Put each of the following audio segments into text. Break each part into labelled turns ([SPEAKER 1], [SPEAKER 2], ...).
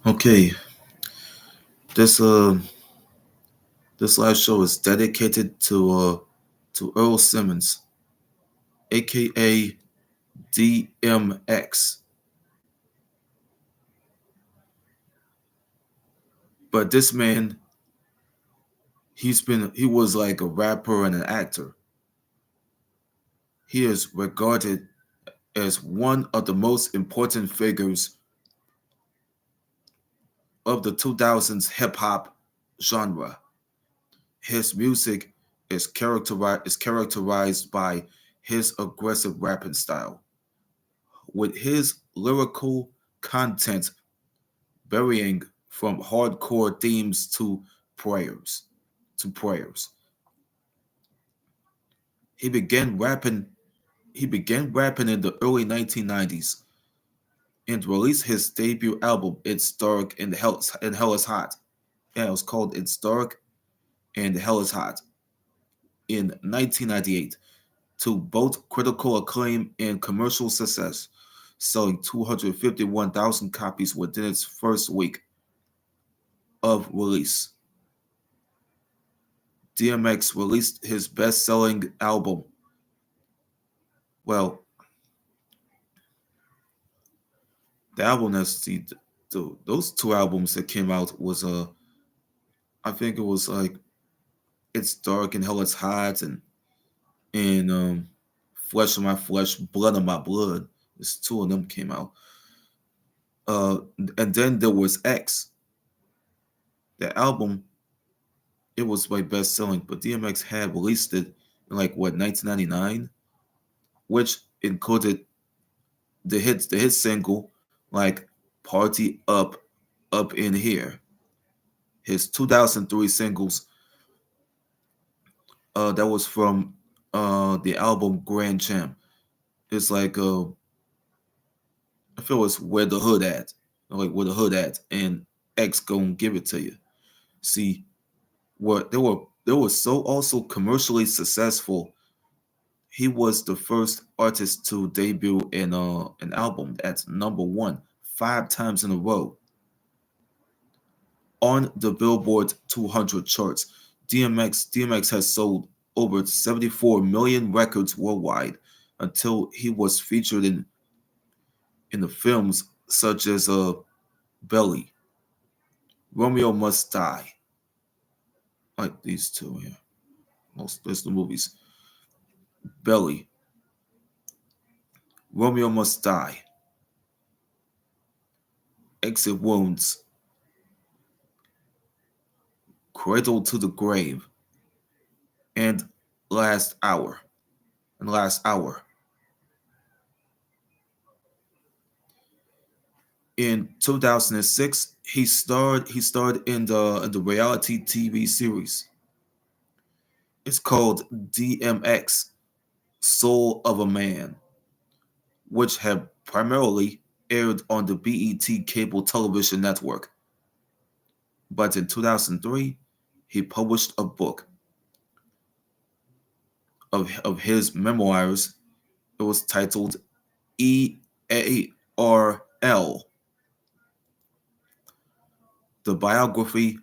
[SPEAKER 1] Okay, this uh this live show is dedicated to Earl Simmons, aka DMX. But this man, he was like a rapper and an actor. He is regarded as one of the most important figures of the 2000s hip hop genre. His music is characterized by his aggressive rapping style, with his lyrical content varying from hardcore themes prayers to prayers. He began rapping he began rapping in the early 1990s and released his debut album It's Dark and Hell is Hot. Yeah, it was called It's Dark and Hell is Hot in 1998 to both critical acclaim and commercial success, selling 251,000 copies within its first week of release. DMX released his best-selling album. Well, the album that's those two albums that came out was I think it was like It's Dark and Hell It's Hot and Flesh of My Flesh, Blood of My Blood. There's two of them came out. Uh, and then there was X. The album it was my best selling, but DMX had released it in like what 1999, which included the hit single like Party Up in Here. His 2003 singles that was from the album Grand Champ. It's like I feel it's Where the Hood At, like Where the Hood At, and X gonna give it to you. See, what they were so also commercially successful. He was the first artist to debut in an album that's number one 5 times in a row on the Billboard 200 charts. DMX has sold over 74 million records worldwide until he was featured in the films such as Belly, Romeo Must Die, like these two here. Most there's the movies. Belly, Romeo Must Die, Exit Wounds, Cradle to the Grave, and Last Hour. And Last Hour. In 2006, he starred in the reality TV series. It's called DMX, Soul of a Man, which had primarily aired on the BET cable television network. But in 2003, he published a book of his memoirs. It was titled EARL, The Biography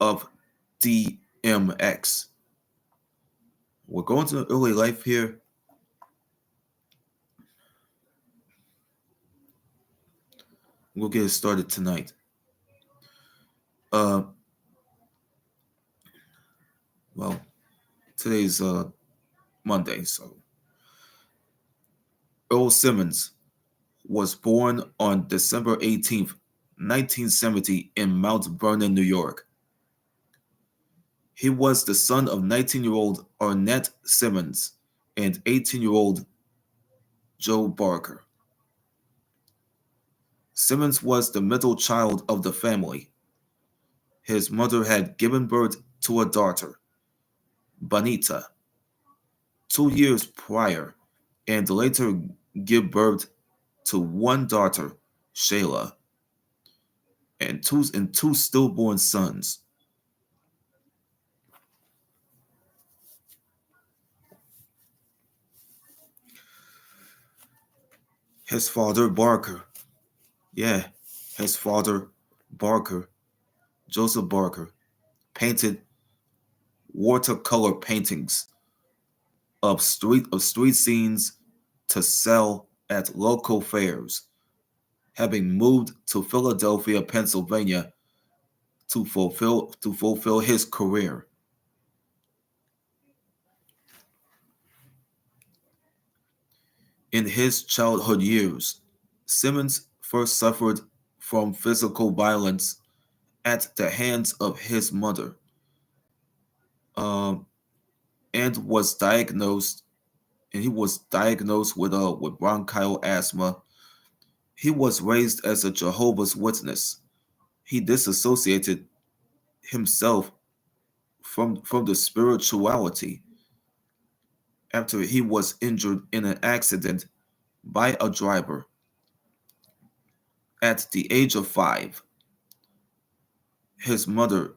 [SPEAKER 1] of DMX. We're going to the early life here. We'll get it started tonight. Uh, well, today's Monday, so Earl Simmons was born on December 18th, 1970, in Mount Vernon, New York. He was the son of 19-year-old Arnett Simmons and 18-year-old Joe Barker. Simmons was the middle child of the family. His mother had given birth to a daughter, Bonita, 2 years prior, and later give birth to one daughter, Shayla, and two stillborn sons. His father, Barker, yeah, his father Barker, Joseph Barker, painted watercolor paintings of street scenes to sell at local fairs, having moved to Philadelphia, Pennsylvania to fulfill his career. In his childhood years, Simmons first suffered from physical violence at the hands of his mother, um, and was diagnosed and he was diagnosed with bronchial asthma. He was raised as a Jehovah's Witness. He disassociated himself from the spirituality after he was injured in an accident by a driver at the age of 5. His mother,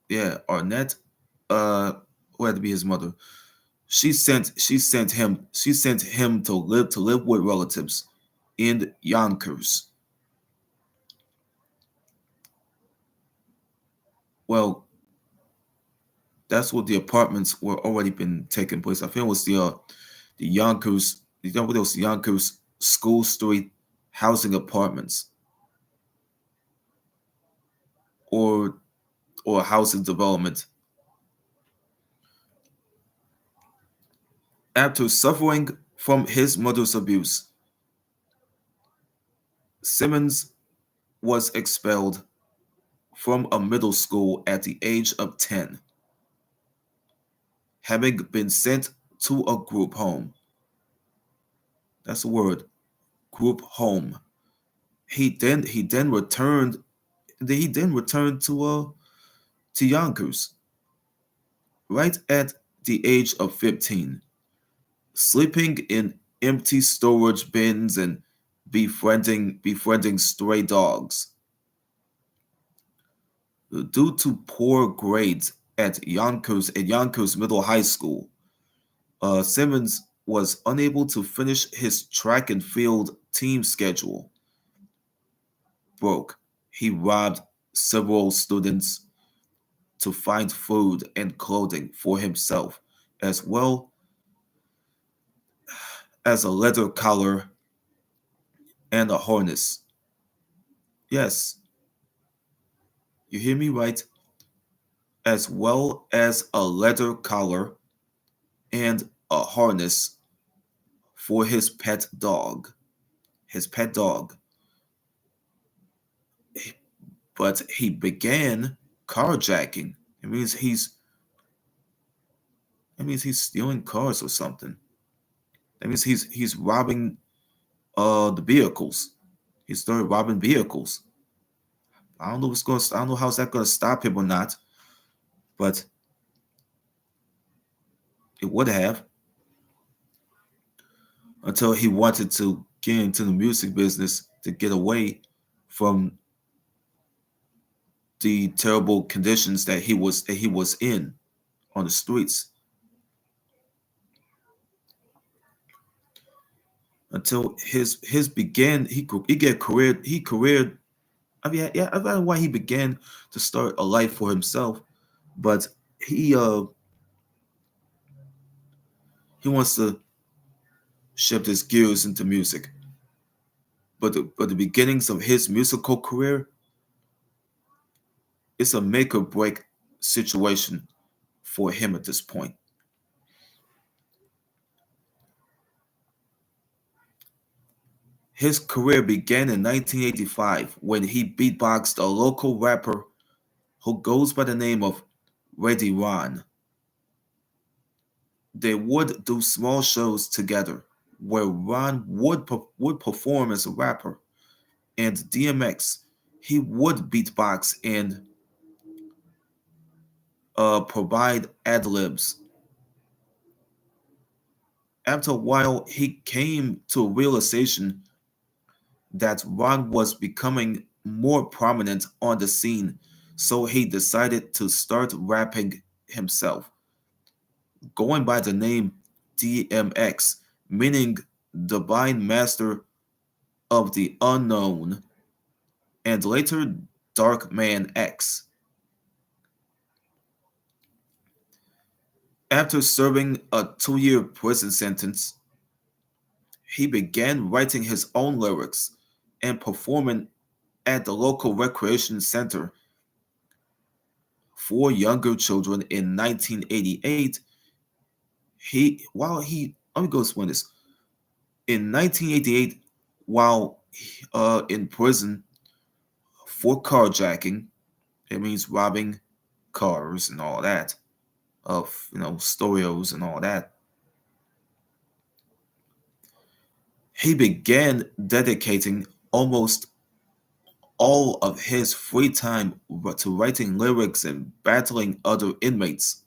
[SPEAKER 1] yeah, Arnett, uh, who had to be his mother, she sent him to live with relatives in Yonkers. Well, that's what the apartments were already been taking place. I think it was the Yonkers, what it was, the Yonkers School Street housing apartments, or housing development. After suffering from his mother's abuse, Simmons was expelled from a middle school at the age of 10, having been sent to a group home. That's the word, group home. He then returned to Yonkers right at the age of 15, sleeping in empty storage bins and befriending stray dogs. Due to poor grades at Yonkers Middle High School, Simmons was unable to finish his track and field team schedule. Broke, he robbed several students to find food and clothing for himself, as well as a leather collar and a harness. Yes, you hear me right, as well as a leather collar and a harness for his pet dog. His pet dog. But he began carjacking. It means he's stealing cars or something. That means he's robbing the vehicles. He started robbing vehicles. I don't know how's that gonna stop him or not, but it would have, until he wanted to get into the music business to get away from the terrible conditions that he was in on the streets. Until his began he get careered. I mean, yeah, I don't know why he began to start a life for himself, but he uh he wants to shift his gears into music. But the beginnings of his musical career is a make or break situation for him at this point. His career began in 1985 when he beatboxed a local rapper who goes by the name of Ready Ron. They would do small shows together where Ron would perform as a rapper, and DMX, he would beatbox and provide ad libs. After a while, he came to a realization that Ron was becoming more prominent on the scene, so he decided to start rapping himself, going by the name DMX, meaning Divine Master of the Unknown, and later Dark Man X. After serving a 2-year prison sentence, he began writing his own lyrics and performing at the local recreation center for younger children in 1988. Let me go explain this. In 1988, while in prison for carjacking, it means robbing cars and all that, of storios and all that. He began dedicating almost all of his free time to writing lyrics and battling other inmates.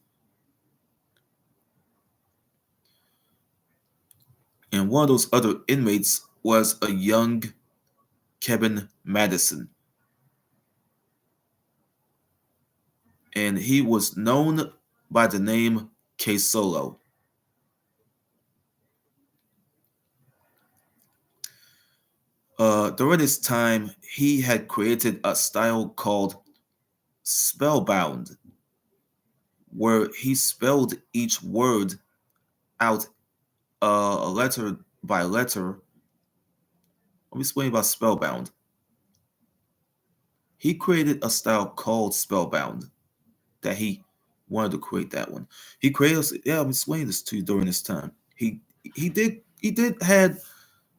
[SPEAKER 1] And one of those other inmates was a young Kevin Madison. And he was known by the name K Solo. During this time, he had created a style called Spellbound, where he spelled each word out letter by letter. Let me explain about Spellbound. He created a style called Spellbound that he wanted to create that one. He created, yeah, I'm explaining this to you during this time. He did had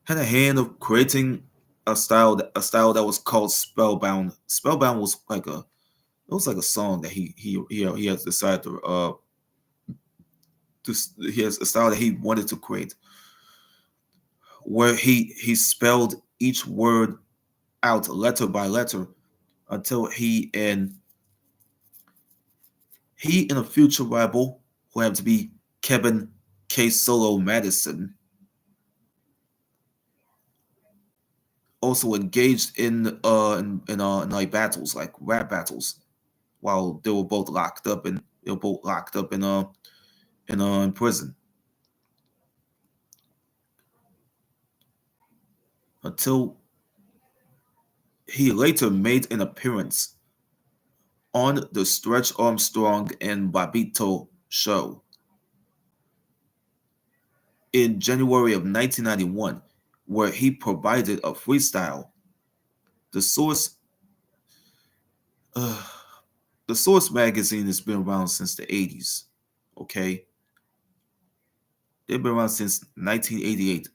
[SPEAKER 1] a hand of creating a style that was called Spellbound. Spellbound was like a song that he has decided he has a style that he wanted to create, where he spelled each word out letter by letter until he and a future rival who happened to be Kevin K Solo Madison also engaged in like battles, like rap battles, while they were both locked up and they were both locked up in prison until he later made an appearance on the Stretch Armstrong and Babito show in January of 1991, where he provided a freestyle. The source, uh, the Source magazine has been around since the 80s. Okay, they've been around since 1988.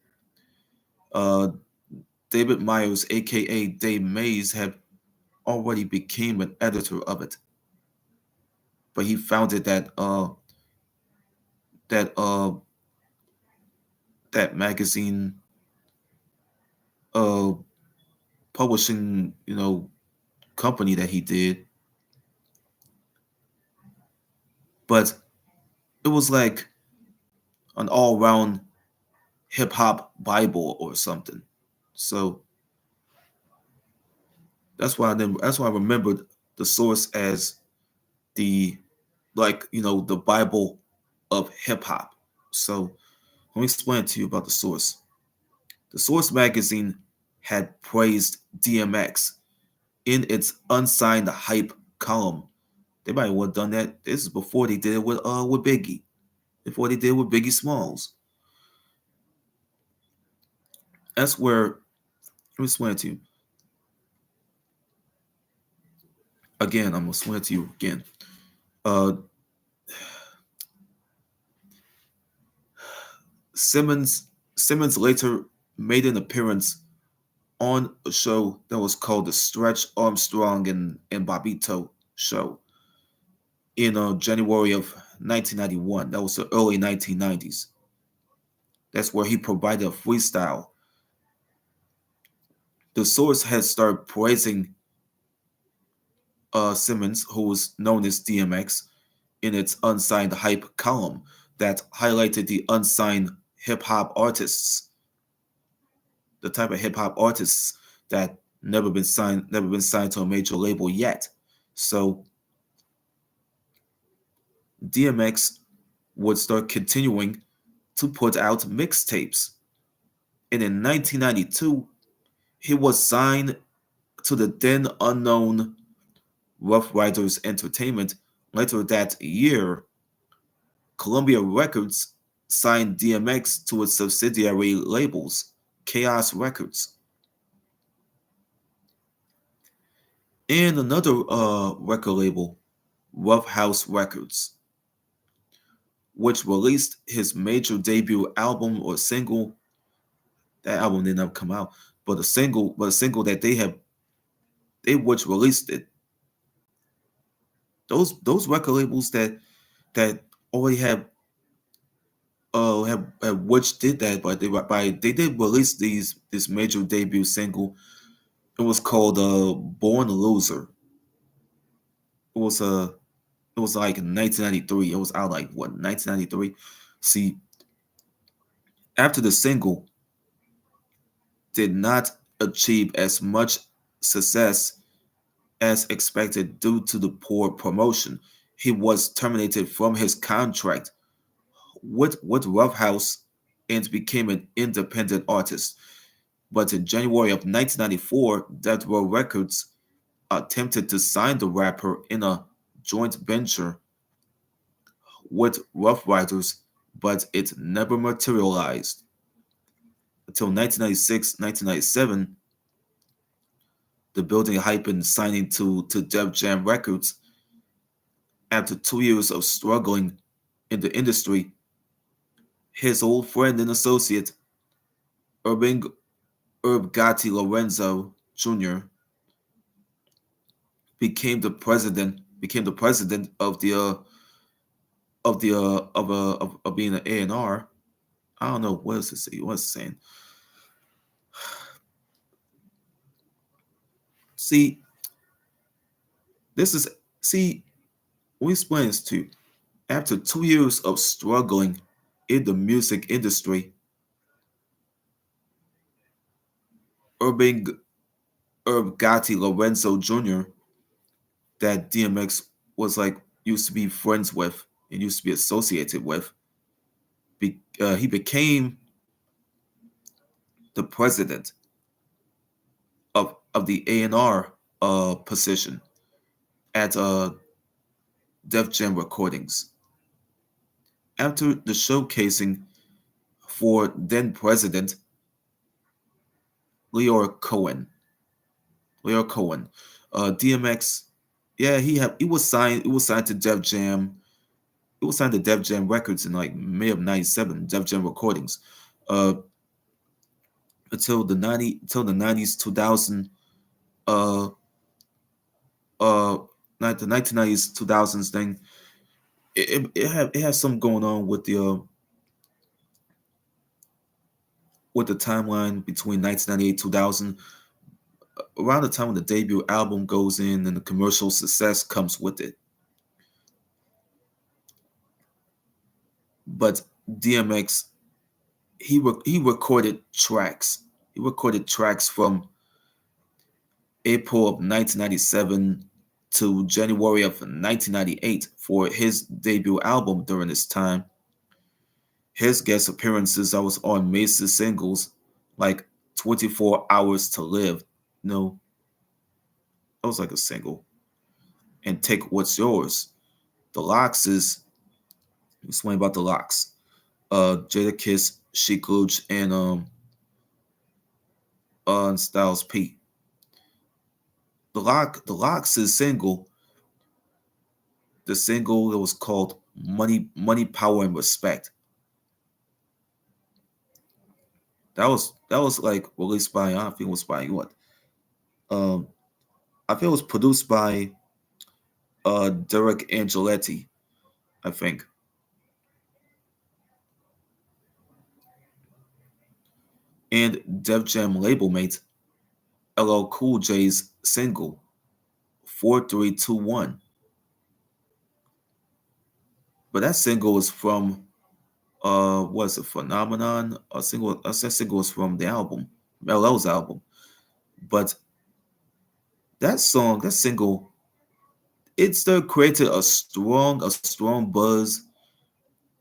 [SPEAKER 1] Uh, David Myers, aka Dave Mays, had already became an editor of it, but he founded that uh that magazine uh publishing company that he did, but it was like an all round hip hop bible or something. So that's why I remembered the Source as the the Bible of hip hop. So let me explain to you about the Source. The Source magazine had praised DMX in its unsigned hype column. They might have done that. This is before they did it with Biggie. Before they did it with Biggie Smalls. That's where let me explain it to you. Again, I'm gonna explain it to you again. Uh Simmons Simmons later made an appearance on a show that was called the Stretch Armstrong and Bobito show in January of 1991. That was the early 1990s. That's where he provided a freestyle. The Source had started praising Simmons, who was known as DMX, in its unsigned hype column that highlighted the unsigned hip hop artists, the type of hip hop artists that never been signed to a major label yet. So DMX would start continuing to put out mixtapes. And in 1992, he was signed to the then unknown Rough Riders Entertainment. Later that year, Columbia Records signed DMX to its subsidiary labels, Chaos Records, and another record label, Rough House Records, which released his major debut album or single. That album did not come out, but a single that they which released it. Those record labels that already have which did that, but they did release this major debut single. It was called Born a Loser. It was it was like 1993. It was out like what 1993. See, after the single did not achieve as much success as expected due to the poor promotion, he was terminated from his contract with Rough House and became an independent artist. But in January of 1994, Death Row Records attempted to sign the rapper in a joint venture with Rough Riders, but it never materialized. Until 1996, 1997, the building hyping signing to Def Jam Records after 2 years of struggling in the industry. His old friend and associate, Urban Herb Gotti Lorenzo Jr., became the president of being an A&R. I don't know what is it. What's it saying? See, this is see. We explain this to you. After 2 years of struggling in the music industry, Urban Herb Gotti Lorenzo Jr., that DMX was like used to be friends with and used to be associated with, he became the president of the A&R position at Def Jam Recordings. After the showcasing for then President Leor Cohen, DMX, yeah, he was signed. He was signed to Def Jam. He was signed to Def Jam Records in like May of '97. Def Jam Recordings, uh, until the '90s, 2000, uh, uh, the 1990s, 2000s thing. It has something going on with the timeline between 1998 2000. Around the time when the debut album goes in and the commercial success comes with it. But DMX, he recorded tracks. He recorded tracks from April of 1997 to January of 1998 for his debut album. During this time, his guest appearances I was on major singles like 24 Hours to Live. No, that was like a single. And Take What's Yours. The Locks is explain about the Locks. Jada Kiss, Chic Luch, and Styles P. The Locks is single. The single that was called Money, Power, and Respect. That was like released by I think it was by what? Um, I think it was produced by Derek Angeletti. I think, and Def Jam label mate LL Cool J's single 4321. But that single is from was a phenomenon. A single, a single was from the album, LL's album. But that single, it still created a strong buzz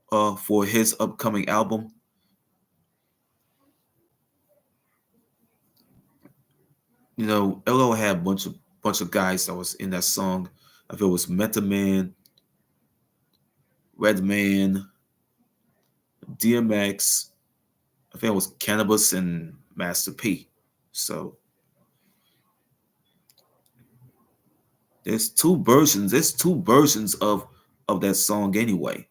[SPEAKER 1] for his upcoming album. LL had a bunch of guys that was in that song. I feel it was Method Man, Redman, DMX. I think it was Cannabis and Master P. So there's two versions. There's two versions of that song anyway.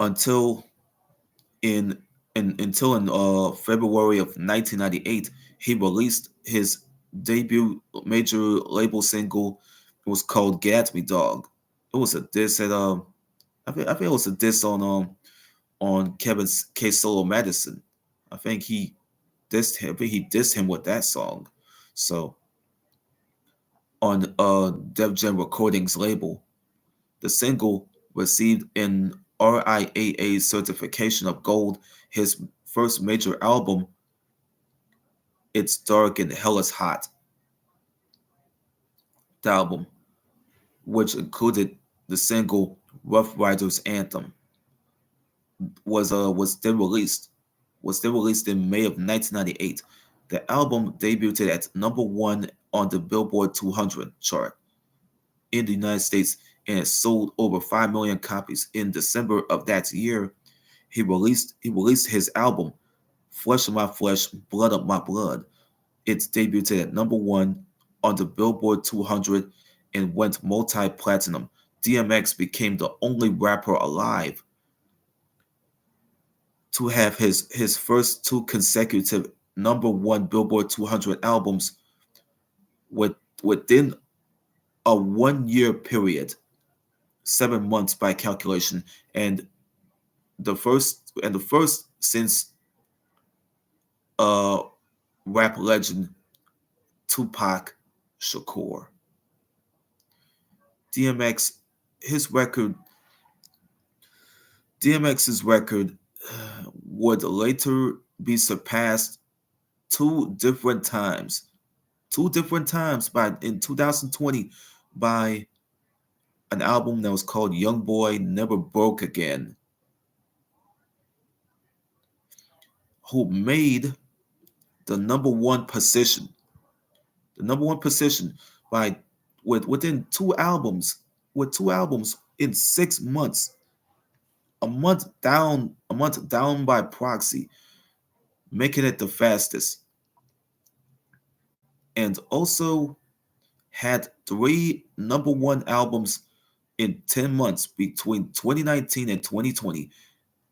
[SPEAKER 1] Until in until in February of 1998, he released his debut major label single. It was called "Get Me Dog." It was a diss at I think it was a diss on Kevin K Solo Madison. I think he I think he dissed him with that song. So on Def Jam Recordings label, the single received an RIAA certification of gold. His first major album, It's Dark and Hell is Hot, the album, which included the single Rough Riders Anthem, was then released in May of 1998. The album debuted at number one on the Billboard 200 chart in the United States, and it sold over 5 million copies. In December of that year, he released his album Flesh of My Flesh, Blood of My Blood. It debuted at number one on the Billboard 200 and went multi-platinum. DMX became the only rapper alive to have his first two consecutive number one Billboard 200 albums with, within a 1 year period, 7 months by calculation, and the first since uh rap legend Tupac Shakur. DMX his record DMX's record would later be surpassed two different times. Two different times by in 2020 by an album that was called Young Boy Never Broke Again, who made the number one position. The number one position by within two albums in 6 months, a month down by proxy, making it the fastest, and also had three number one albums in 10 months between 2019 and 2020,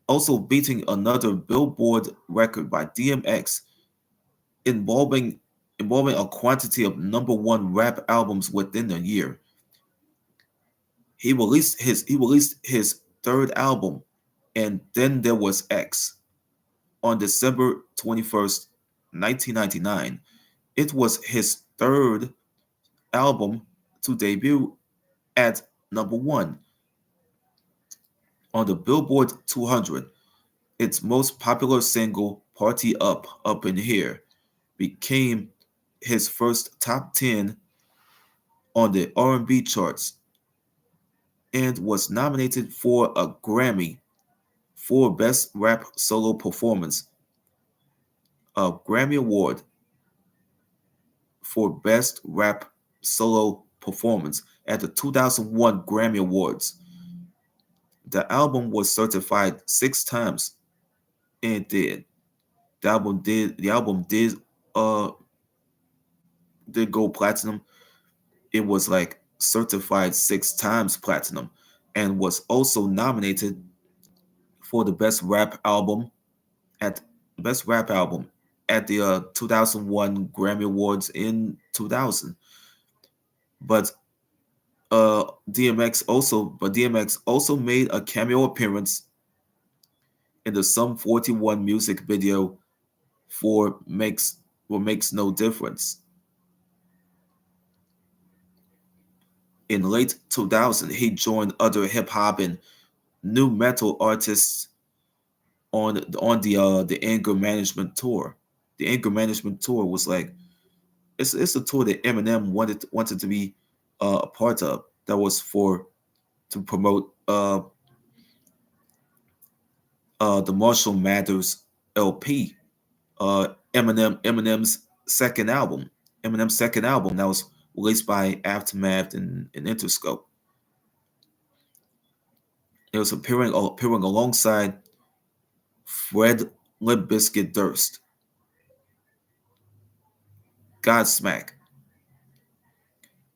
[SPEAKER 1] also beating another Billboard record by DMX involving involving a quantity of number one rap albums within a year. He released his third album, and then there was X on December 21st, 1999. It was his third album to debut at number one on the Billboard 200. Its most popular single, "Party Up, Up in Here," became his first top 10 on the R&B charts and was nominated for a Grammy for Best Rap Solo Performance, a Grammy Award for Best Rap Solo Performance at the 2001 Grammy Awards. The album was certified 6 times, and it did. The album did go platinum. It was like certified 6 times platinum, and was also nominated for the best rap album at the 2001 Grammy Awards in 2000. But DMX also made a cameo appearance in the Sum 41 music video for Makes No Difference. In late 2000, he joined other hip hop and new metal artists on the Anger Management tour. The Anger Management tour was like it's a tour that Eminem wanted to be a part of. That was for to promote the Marshall Mathers LP, Eminem's second album. Eminem's second album that was released by Aftermath and Interscope. It was appearing alongside Fred Limp Bizkit Durst, Godsmack,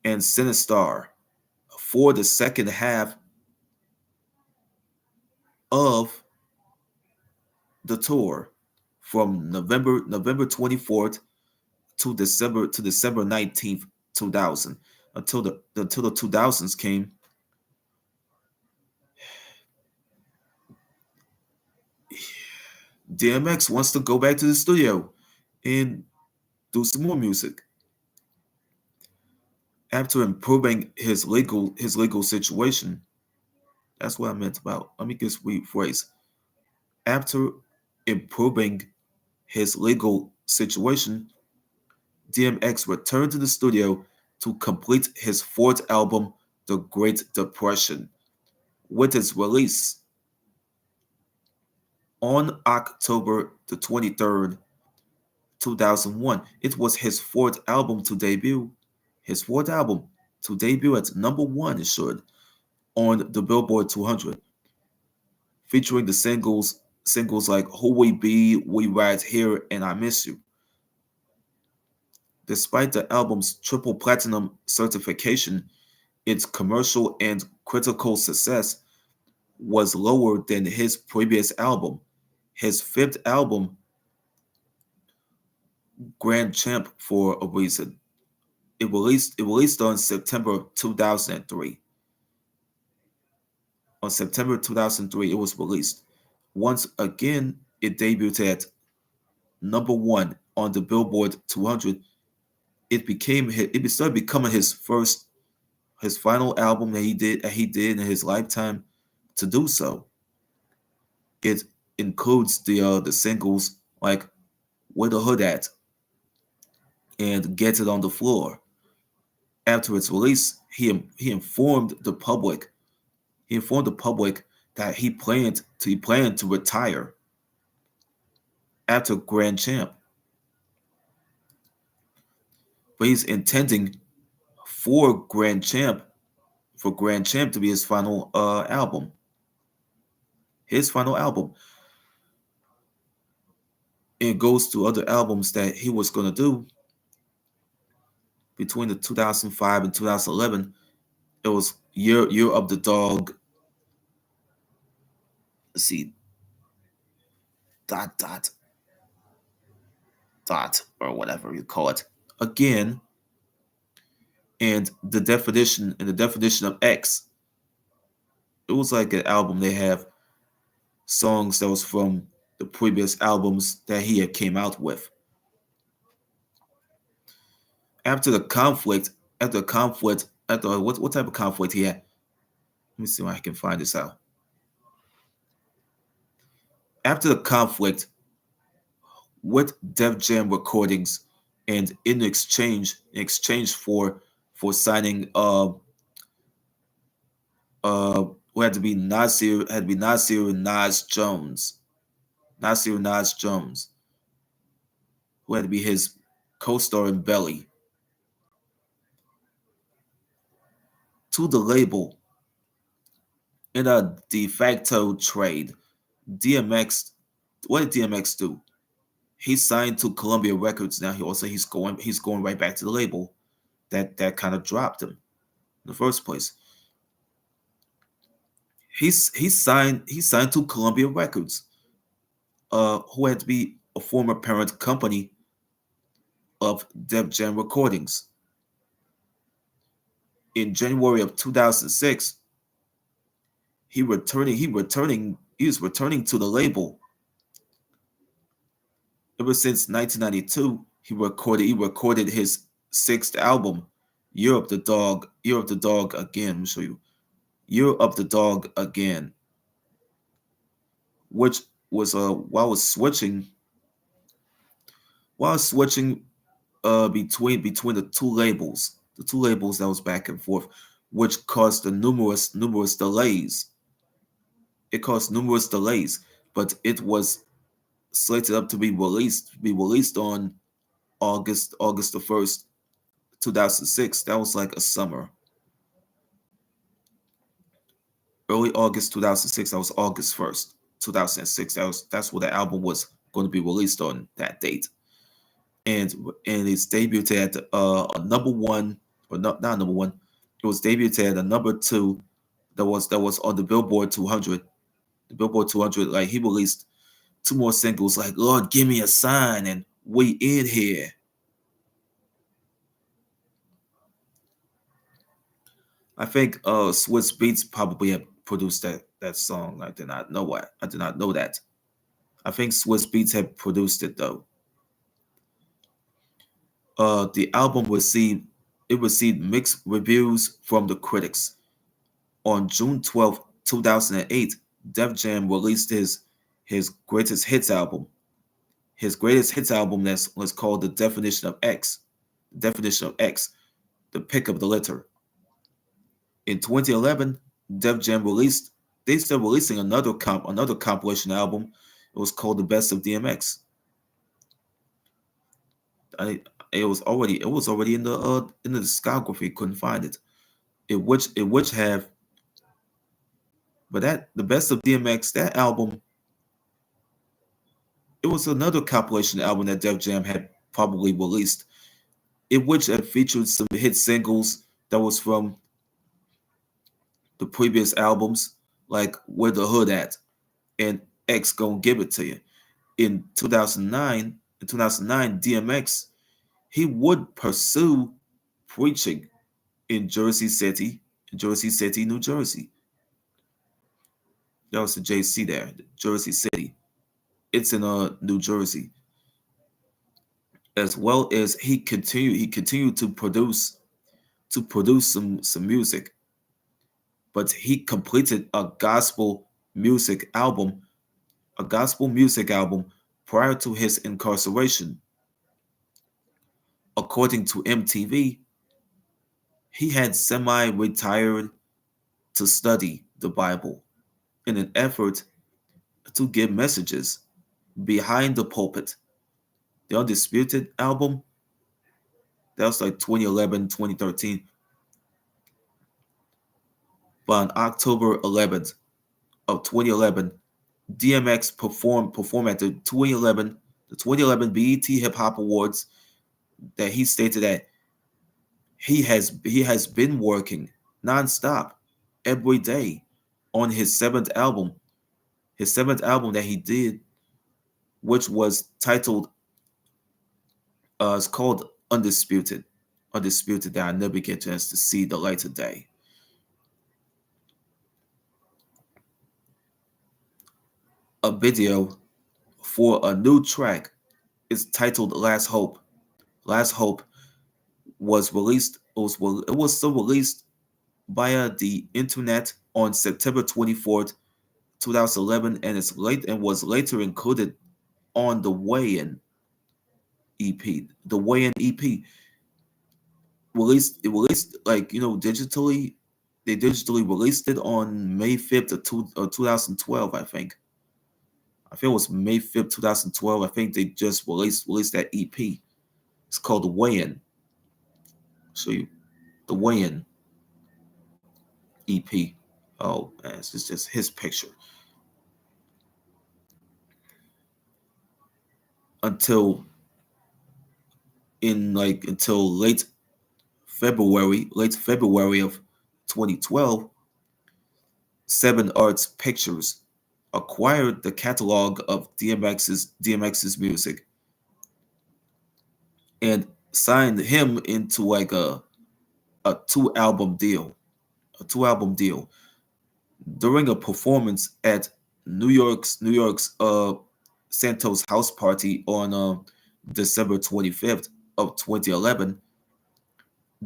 [SPEAKER 1] and Sinistar for the second half of the tour from November 24th to December 19th, 2000. Until the 2000s came, DMX wants to go back to the studio and do some more music. After improving his legal situation, that's what I meant about. Let me just rephrase. After improving his legal situation, DMX returned to the studio to complete his fourth album, The Great Depression, with its release on October the 23rd, 2001. It was his fourth album to debut. His fourth album to debut at number one, it should, on the Billboard 200, featuring the singles like Who We Be, We Right Here, and I Miss You. Despite the album's triple platinum certification, its commercial and critical success was lower than his previous album. His fifth album, Grand Champ, for a reason. It released on September 2003. On September 2003, it was released. Once again, it debuted at number one on the Billboard 200. It started becoming his final album that he did in his lifetime to do so. It includes the singles like Where the Hood At and Get It on the Floor. After its release, he informed the public that he planned to retire after Grand Champ, but he's intending for Grand Champ to be his final album. His final album. It goes to other albums that he was gonna do between the 2005 and 2011. It was Year of the Dog. Let's see, dot dot dot or whatever you call it again, and the definition of X. It was like an album. They have songs that was from the previous albums that he had came out with. After the conflict, after what type of conflict he had? Let me see if I can find this out. After the conflict with Def Jam Recordings, and in exchange for signing who had to be Nasir Nas Jones. Nasir Nas Jones, who had to be his co-star in Belly, to the label in a de facto trade. DMX, what did DMX do? He signed to Columbia Records. Now he's going right back to the label that kind of dropped him in the first place. He signed to Columbia Records, who had to be a former parent company of Def Jam Recordings. In January of 2006, he was returning to the label. Ever since 1992, he recorded his sixth album, Year of the Dog again. Let me show you. Year of the Dog again, which was while switching between the two labels that was back and forth, which caused the numerous delays. It caused numerous delays but it was slated up to be released on August the 1st, 2006. That was like a summer. Early August 2006. That was August 1st, 2006. That's what the album was going to be released on that date. And it's debuted at a number one, or not number one. It was debuted at a number two. That was on the Billboard 200. The Billboard 200. Like, he released two more singles, like "Lord, Give Me a Sign" and "We In Here." I think Swiss Beats probably have produced that song. I did not know what. I did not know that. I think Swiss Beats had produced it though. The album received mixed reviews from the critics. On June 12th, 2008, Def Jam released his greatest hits album. His greatest hits album that was called The Definition of X. The Definition of X, the pick of the litter. In 2011, Def Jam released. They started releasing another compilation album. It was called The Best of DMX. I, it was already in the discography. Couldn't find it. It which have, but that the Best of DMX, that album, it was another compilation album that Def Jam had probably released. It which had featured some hit singles that was from the previous albums, like "Where the Hood At" and "X Gon' Give It to You." In 2009, DMX, he would pursue preaching in Jersey City, New Jersey. That was the JC there, Jersey City. It's in New Jersey. As well as he continued to produce some music, but he completed music album, a gospel music album prior to his incarceration. According to MTV, he had semi-retired to study the Bible in an effort to give messages behind the pulpit. The Undisputed album, that was like 2011, 2013. But on October 11th of 2011, DMX performed at the 2011 BET Hip Hop Awards, that he stated that he has been working nonstop every day on his seventh album that he did, which was titled, it's called Undisputed, that I never get a chance to see the light of day. A video for a new track is titled "Last Hope." Last Hope was released. It was still released via the internet on September 24th, 2011, and was later included on the Weigh-In EP. The Weigh-In EP released like, digitally. They digitally released it on May 5th of 2012. I think it was May 5th, 2012. I think they just released that EP. It's called the Weigh-In. Show you the Weigh-In EP. Oh man, it's just his picture. Until late February of 2012, Seven Arts Pictures acquired the catalog of DMX's music and signed him into like a two album deal during a performance at New York's Santos House Party on December 25th of 2011.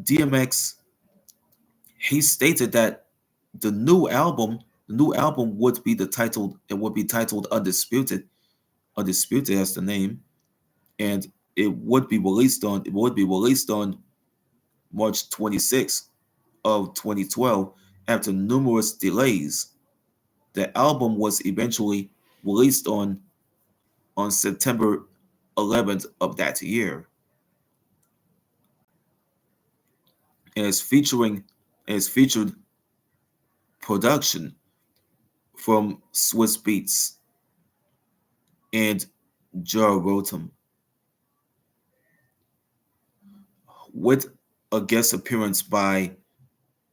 [SPEAKER 1] DMX, he stated that the new album would be titled Undisputed. Undisputed as the name, and it would be released on March 26th of 2012 after numerous delays. The album was eventually released on September 11th of that year, and it's featured production from Swiss Beats and Joe Rotem, with a guest appearance by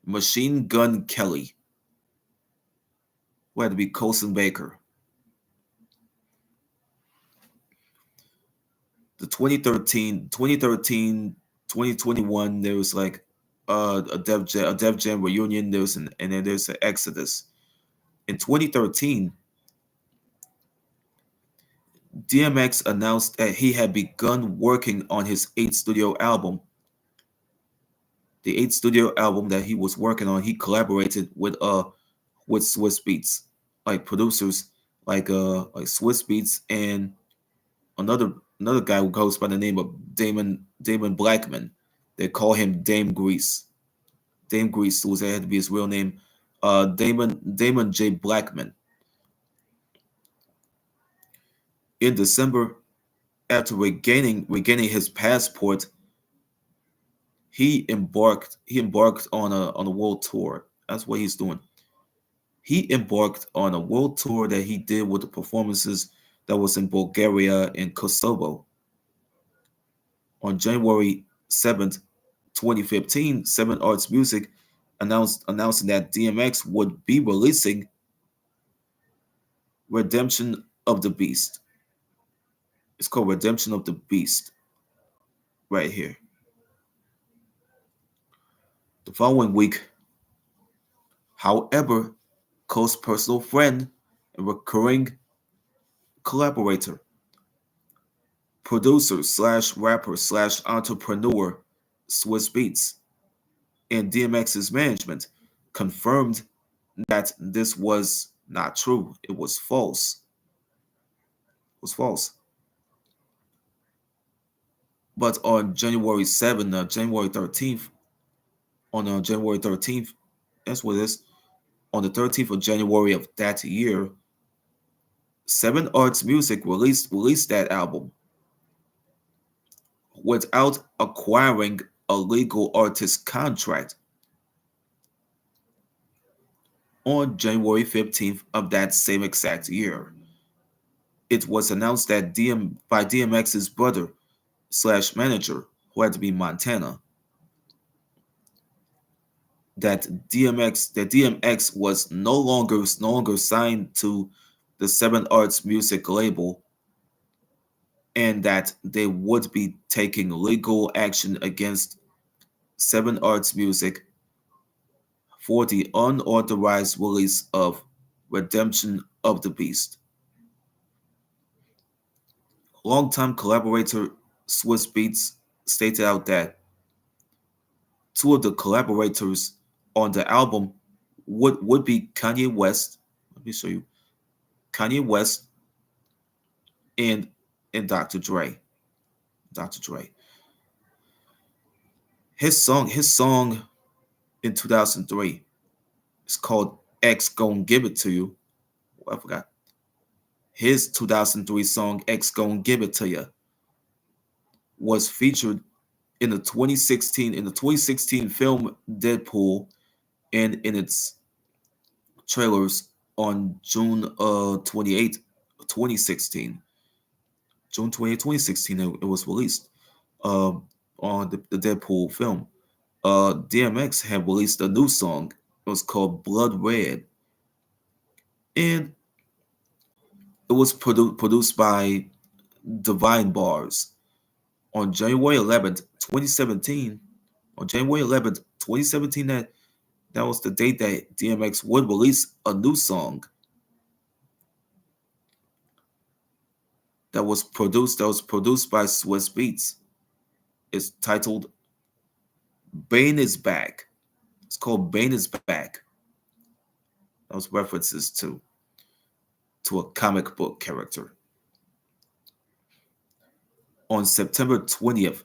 [SPEAKER 1] Machine Gun Kelly, who had to be Colson Baker. The 2021, there was like a Def Jam reunion. And then there's an Exodus. In 2013, DMX announced that he had begun working on his eighth studio album. The eighth studio album that he was working on, he collaborated with Swiss Beats, like producers like Swiss Beats and another another guy who goes by the name of Damon Blackman. They call him Dame Grease. Dame Grease, who had to be his real name, Damon J. Blackman. In December, after regaining his passport, he embarked on a world tour. That's what he's doing. He embarked on a world tour that he did with the performances that was in Bulgaria and Kosovo. On January 7th, 2015, Seven Arts Music announcing that DMX would be releasing Redemption of the Beast. It's called Redemption of the Beast right here. The following week, however, Cole's personal friend and recurring collaborator, producer slash rapper slash entrepreneur, Swiss Beats, and DMX's management confirmed that this was not true. It was false. It was false. But on January 13th, January 13th, that's what it is. On the 13th of January of that year, Seven Arts Music released that album without acquiring a legal artist contract. On January 15th of that same exact year, it was announced that by DMX's brother slash manager, who had to be Montana, that DMX was no longer signed to the Seven Arts Music label, and that they would be taking legal action against Seven Arts Music for the unauthorized release of Redemption of the Beast. Longtime collaborator Swiss Beats stated out that two of the collaborators on the album would be Kanye West. Let me show you. Kanye West and Dr. Dre. Dr. Dre. His song in 2003 is called X Gon' Give It To You. Oh, I forgot. His 2003 song X Gon' Give It To You was featured in the 2016 film Deadpool and in its trailers on June 28th, 2016. June 28th, 2016, it was released on the Deadpool film. DMX had released a new song. It was called Blood Red. And it was produced by Divine Bars. On January 11th, 2017, on January 11th, 2017, that was the date that DMX would release a new song that was produced by Swiss Beats. It's titled Bane is Back. It's called Bane is Back. Those references to a comic book character. On September 20th,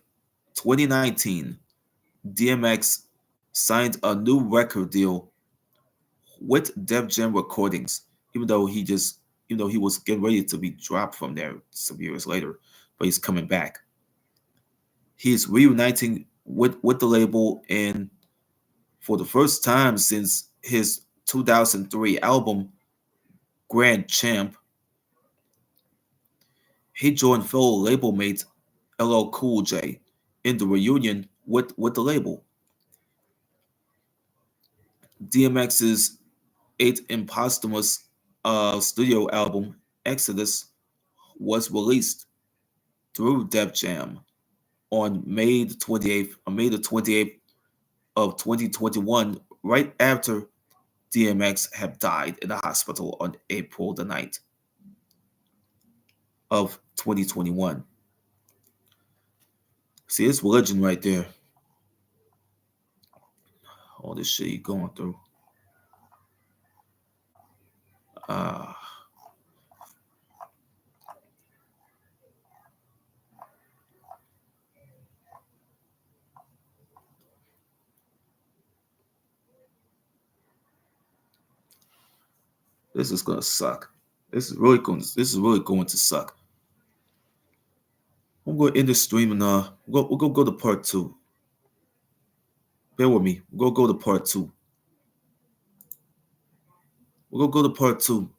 [SPEAKER 1] 2019, DMX signed a new record deal with Def Jam Recordings, even though he he was getting ready to be dropped from there some years later, but he's coming back. He's reuniting with the label, and for the first time since his 2003 album Grand Champ, he joined fellow label mate LL Cool J in the reunion with the label. DMX's eighth and posthumous studio album Exodus was released through Def Jam on May the 28th of 2021, right after DMX had died in the hospital on April the 9th of 2021. See, it's religion right there. All this shit you going through. Uh, this is gonna suck. This is really going to suck. I'm gonna end the stream and we're gonna go to part two. Bear with me. We're gonna go to part two. We're gonna go to part two.